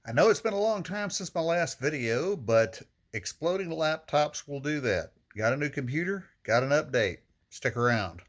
I know it's been a long time since my last video, but exploding laptops will do that. Got a new computer? Got an update. Stick around.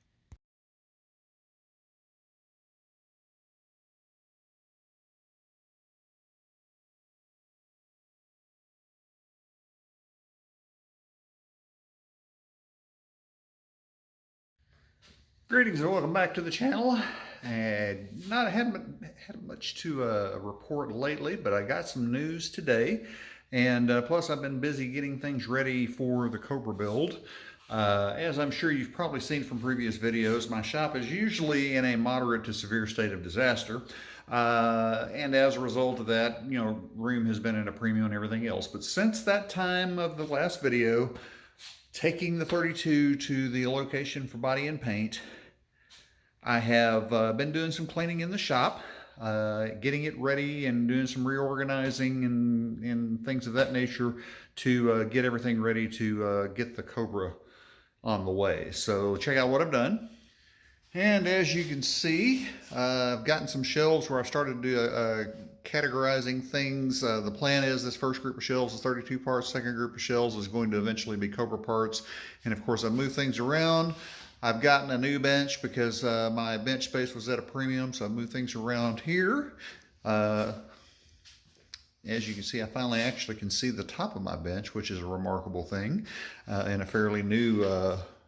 Greetings and welcome back to the channel. And not haven't had much to report lately, but I got some news today. And plus I've been busy getting things ready for the Cobra build. As I'm sure you've probably seen from previous videos, my shop is usually in a moderate to severe state of disaster. And as a result of that, room has been in a premium and everything else. But since that time of the last video, taking the 32 to the location for body and paint, I have been doing some cleaning in the shop, getting it ready and doing some reorganizing and things of that nature to get everything ready to get the Cobra on the way. So check out what I've done. And as you can see, I've gotten some shelves where I've started to do categorizing things. The plan is this first group of shelves is 32 parts, second group of shelves is going to eventually be Cobra parts. And of course, I've moved things around. I've gotten a new bench because my bench space was at a premium, so I've moved things around here. As you can see, I finally actually can see the top of my bench, which is a remarkable thing and a fairly new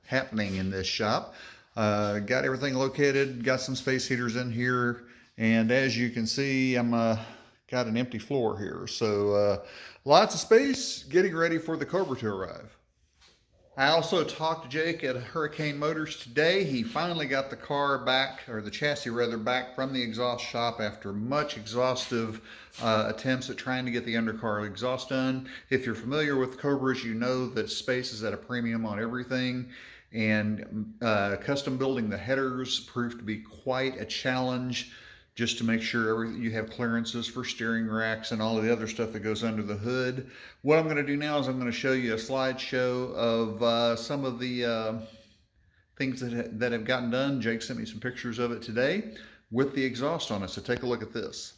happening in this shop. Got everything located, got some space heaters in here, and as you can see, I'm got an empty floor here. So lots of space, getting ready for the Cobra to arrive. I also talked to Jake at Hurricane Motors today. He finally got the car back, or the chassis rather, back from the exhaust shop after much exhaustive attempts at trying to get the undercar exhaust done. If you're familiar with Cobras, you know that space is at a premium on everything. And custom building the headers proved to be quite a challenge, just to make sure you have clearances for steering racks and all of the other stuff that goes under the hood. What I'm going to do now is I'm going to show you a slideshow of some of the things that have gotten done. Jake sent me some pictures of it today with the exhaust on it, so take a look at this.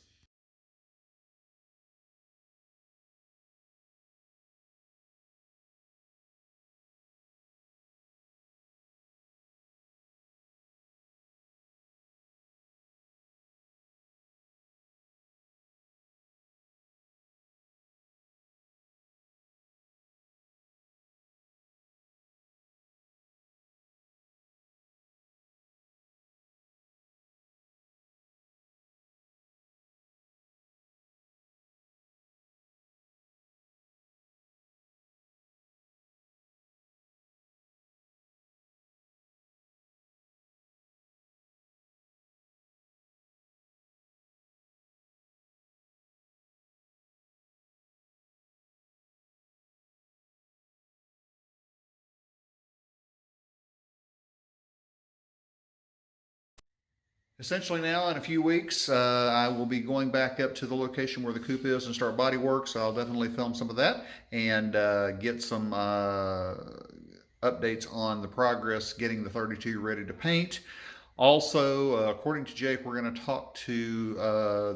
Essentially now, in a few weeks, I will be going back up to the location where the coupe is and start body work, so I'll definitely film some of that and get some updates on the progress getting the 32 ready to paint. Also, according to Jake, we're going to talk to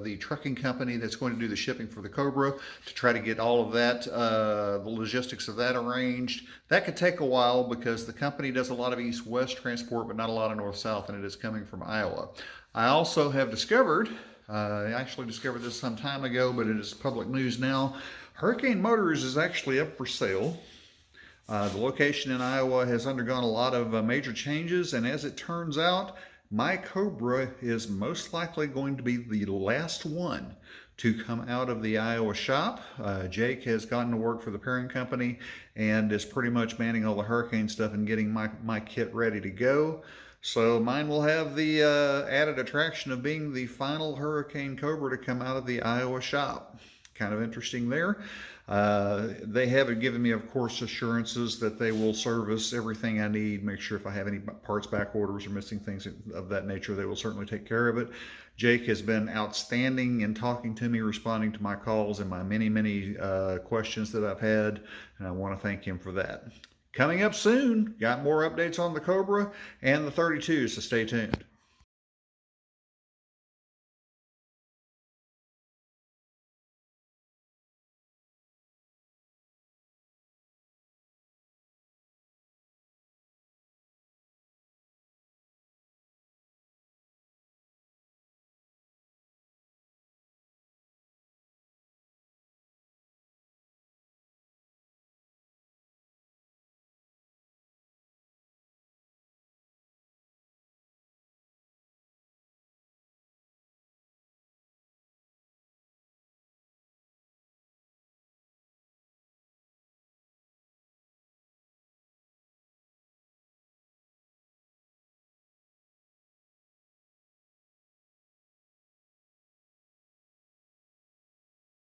the trucking company that's going to do the shipping for the Cobra to try to get all of that, the logistics of that arranged. That could take a while because the company does a lot of east-west transport, but not a lot of north-south, and it is coming from Iowa. I also have discovered, I actually discovered this some time ago, but it is public news now, Hurricane Motors is actually up for sale. The location in Iowa has undergone a lot of major changes, and as it turns out, my Cobra is most likely going to be the last one to come out of the Iowa shop. Jake has gotten to work for the parent company and is pretty much manning all the hurricane stuff and getting my kit ready to go. So mine will have the added attraction of being the final Hurricane Cobra to come out of the Iowa shop. Kind of interesting there. They have given me, of course, assurances that they will service everything I need, make sure if I have any parts back orders or missing things of that nature, they will certainly take care of it. Jake has been outstanding in talking to me, responding to my calls and my many questions that I've had, and I want to thank him for that. Coming up soon, got more updates on the Cobra and the 32, so stay tuned.